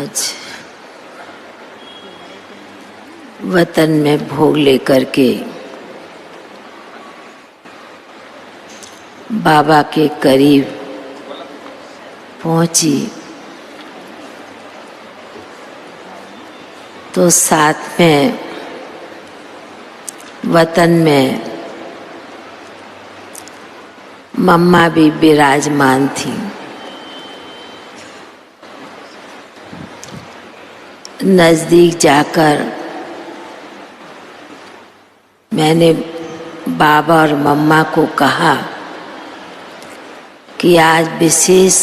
आज वतन में भोग लेकर के बाबा के करीब पहुंची तो साथ में वतन में मम्मा भी विराजमान थी। नज़दीक जाकर मैंने बाबा और मम्मा को कहा कि आज विशेष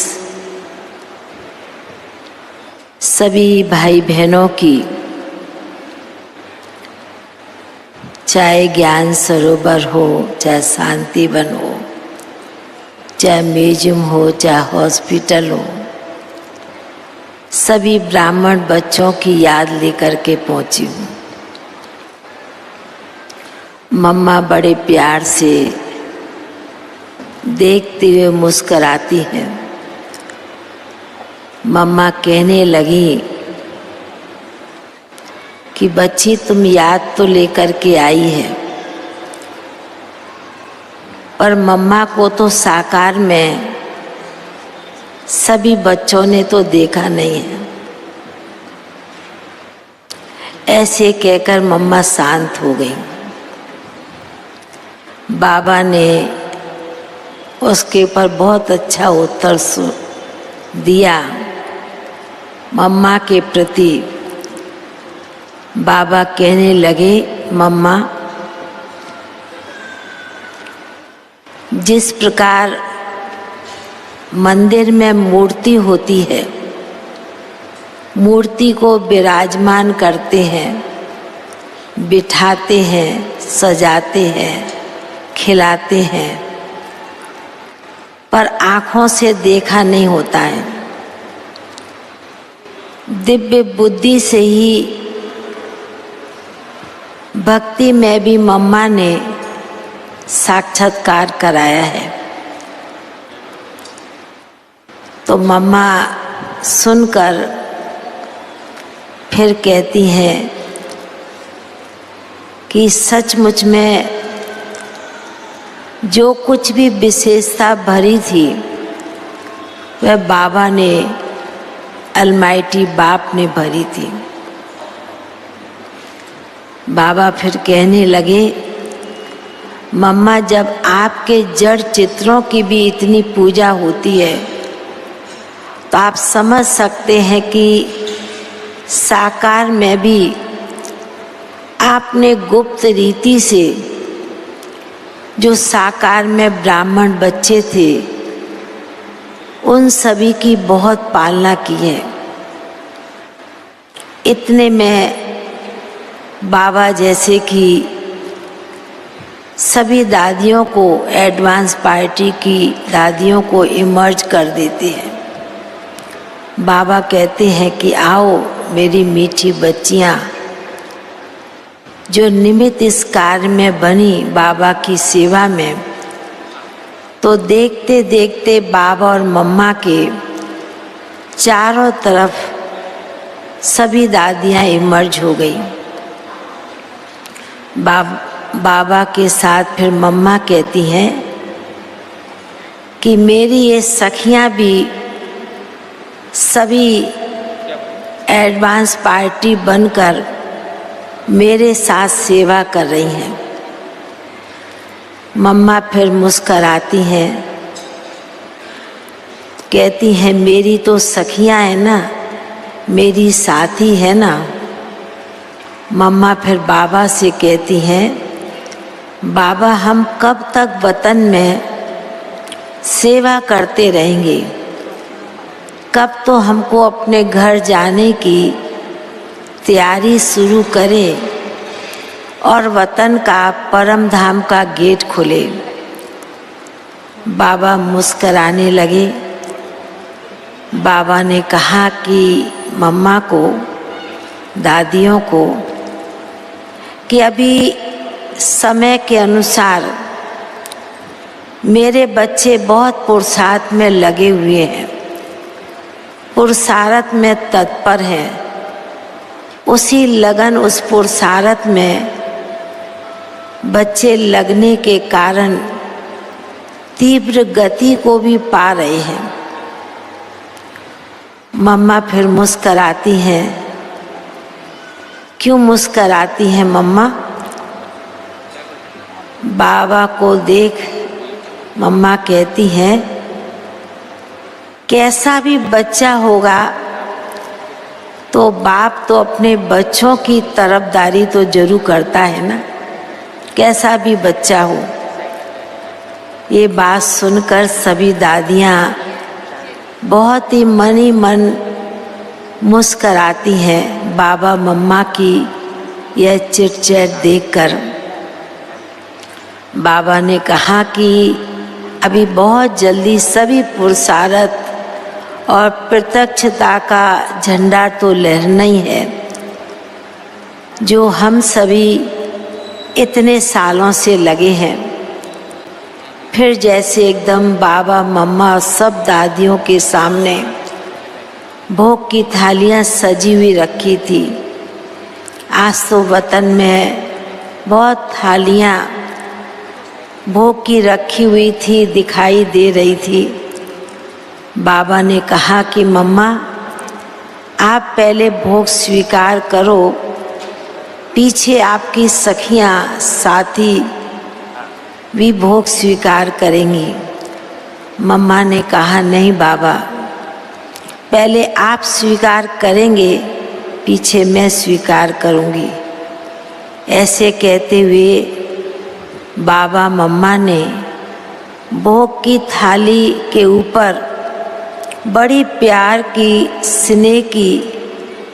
सभी भाई बहनों की, चाहे ज्ञान सरोवर हो, चाहे शांति वन हो, चाहे म्यूजियम हो, चाहे हॉस्पिटल हो, सभी ब्राह्मण बच्चों की याद लेकर के पहुंची हूँ। मम्मा बड़े प्यार से देखते हुए मुस्कराती हैं। मम्मा कहने लगी कि बच्ची तुम याद तो लेकर के आई है, पर मम्मा को तो साकार में सभी बच्चों ने तो देखा नहीं है। ऐसे कहकर मम्मा शांत हो गई। बाबा ने उसके ऊपर बहुत अच्छा उत्तर दिया। मम्मा के प्रति बाबा कहने लगे, मम्मा जिस प्रकार मंदिर में मूर्ति होती है, मूर्ति को विराजमान करते हैं, बिठाते हैं, सजाते हैं, खिलाते हैं, पर आँखों से देखा नहीं होता है। दिव्य बुद्धि से ही भक्ति में भी मम्मा ने साक्षात्कार कराया है। तो मम्मा सुनकर फिर कहती हैं कि सचमुच में जो कुछ भी विशेषता भरी थी वह बाबा ने, अलमाइटी बाप ने भरी थी। बाबा फिर कहने लगे, मम्मा जब आपके जड़ चित्रों की भी इतनी पूजा होती है तो आप समझ सकते हैं कि साकार में भी आपने गुप्त रीति से जो साकार में ब्राह्मण बच्चे थे उन सभी की बहुत पालना की है। इतने में बाबा जैसे कि सभी दादियों को, एडवांस पार्टी की दादियों को इमर्ज कर देते हैं। बाबा कहते हैं कि आओ मेरी मीठी बच्चियाँ, जो निमित्त इस कार्य में बनी बाबा की सेवा में, तो देखते देखते बाबा और मम्मा के चारों तरफ सभी दादियाँ इमर्ज हो गई। बाबा के साथ फिर मम्मा कहती हैं कि मेरी ये सखियाँ भी सभी एडवांस पार्टी बनकर मेरे साथ सेवा कर रही हैं। मम्मा फिर मुस्कराती हैं, कहती हैं मेरी तो सखियाँ हैं ना, मेरी साथी है ना। मम्मा फिर बाबा से कहती हैं, बाबा हम कब तक वतन में सेवा करते रहेंगे, कब तो हमको अपने घर जाने की तैयारी शुरू करें और वतन का, परम धाम का गेट खुले। बाबा मुस्कराने लगे। बाबा ने कहा कि मम्मा को, दादियों को, कि अभी समय के अनुसार मेरे बच्चे बहुत पुरुषार्थ में लगे हुए हैं, पुरुषार्थ में तत्पर हैं। उसी लगन, उस पुरुषार्थ में बच्चे लगने के कारण तीव्र गति को भी पा रहे हैं। मम्मा फिर मुस्कराती हैं। क्यों मुस्कराती हैं मम्मा? बाबा को देख मम्मा कहती हैं, कैसा भी बच्चा होगा तो बाप तो अपने बच्चों की तरफदारी तो जरूर करता है ना, कैसा भी बच्चा हो। ये बात सुनकर सभी दादियाँ बहुत ही मन ही मन मुस्कराती हैं बाबा मम्मा की यह चिट-चैट देखकर। बाबा ने कहा कि अभी बहुत जल्दी सभी पुरुषार्थ और प्रत्यक्षता का झंडा तो लहरना ही है, जो हम सभी इतने सालों से लगे हैं। फिर जैसे एकदम बाबा मम्मा सब दादियों के सामने भोग की थालियाँ सजी हुई रखी थी। आज तो वतन में बहुत थालियाँ भोग की रखी हुई थी, दिखाई दे रही थी। बाबा ने कहा कि मम्मा आप पहले भोग स्वीकार करो, पीछे आपकी सखियाँ साथी भी भोग स्वीकार करेंगी। मम्मा ने कहा नहीं बाबा, पहले आप स्वीकार करेंगे, पीछे मैं स्वीकार करूँगी। ऐसे कहते हुए बाबा मम्मा ने भोग की थाली के ऊपर बड़ी प्यार की, स्नेह की,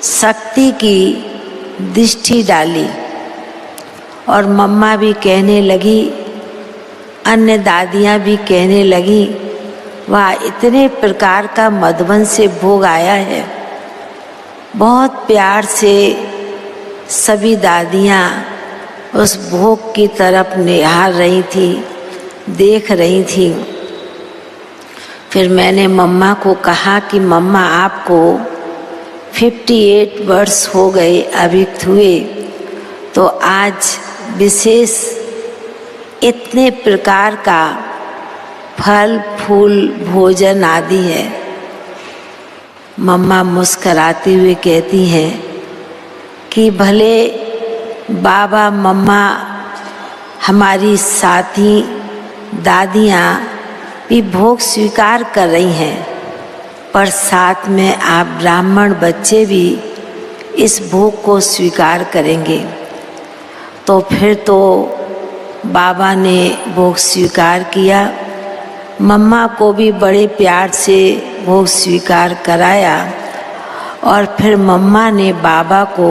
शक्ति की दृष्टि डाली और मम्मा भी कहने लगी, अन्य दादियाँ भी कहने लगी, वाह इतने प्रकार का मधुबन से भोग आया है। बहुत प्यार से सभी दादियाँ उस भोग की तरफ निहार रही थी, देख रही थी। फिर मैंने मम्मा को कहा कि मम्मा आपको 58 वर्ष हो गए अभिक्त हुए, तो आज विशेष इतने प्रकार का फल फूल भोजन आदि है। मम्मा मुस्कराती हुए कहती हैं कि भले बाबा मम्मा हमारी साथी दादियाँ भी भोग स्वीकार कर रही हैं, पर साथ में आप ब्राह्मण बच्चे भी इस भोग को स्वीकार करेंगे। तो फिर तो बाबा ने भोग स्वीकार किया। मम्मा को भी बड़े प्यार से भोग स्वीकार कराया और फिर मम्मा ने बाबा को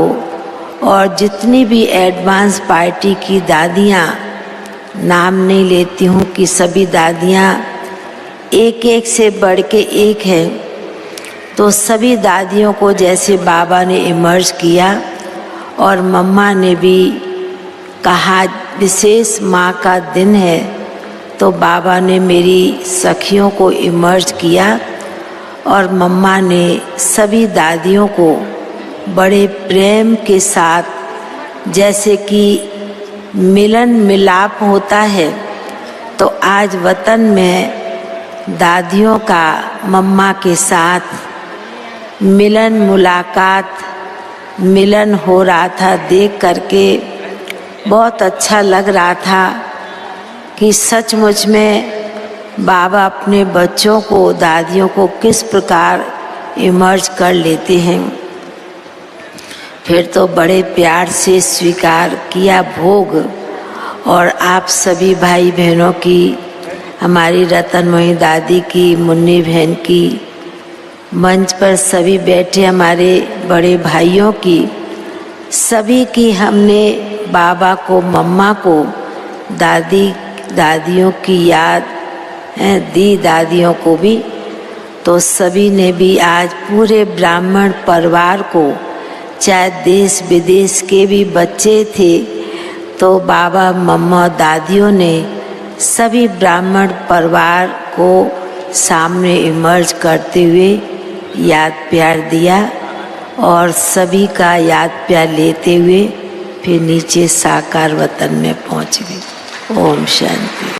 और जितनी भी एडवांस पार्टी की दादियाँ, नाम नहीं लेती हूँ कि सभी दादियाँ एक एक से बढ़ के एक है, तो सभी दादियों को जैसे बाबा ने इमर्ज किया और मम्मा ने भी कहा विशेष माँ का दिन है, तो बाबा ने मेरी सखियों को इमर्ज किया और मम्मा ने सभी दादियों को बड़े प्रेम के साथ, जैसे कि मिलन मिलाप होता है, तो आज वतन में दादियों का मम्मा के साथ मिलन मुलाकात मिलन हो रहा था। देख करके बहुत अच्छा लग रहा था कि सचमुच में बाबा अपने बच्चों को, दादियों को किस प्रकार इमर्ज कर लेते हैं। फिर तो बड़े प्यार से स्वीकार किया भोग और आप सभी भाई बहनों की, हमारी रतनमयी दादी की, मुन्नी बहन की, मंच पर सभी बैठे हमारे बड़े भाइयों की, सभी की हमने बाबा को, मम्मा को, दादियों की याद दी, दादियों को भी। तो सभी ने भी आज पूरे ब्राह्मण परिवार को, चाहे देश विदेश के भी बच्चे थे, तो बाबा मम्मा दादियों ने सभी ब्राह्मण परिवार को सामने इमर्ज करते हुए याद प्यार दिया और सभी का याद प्यार लेते हुए फिर नीचे साकार वतन में पहुंच गई। ओम शांति।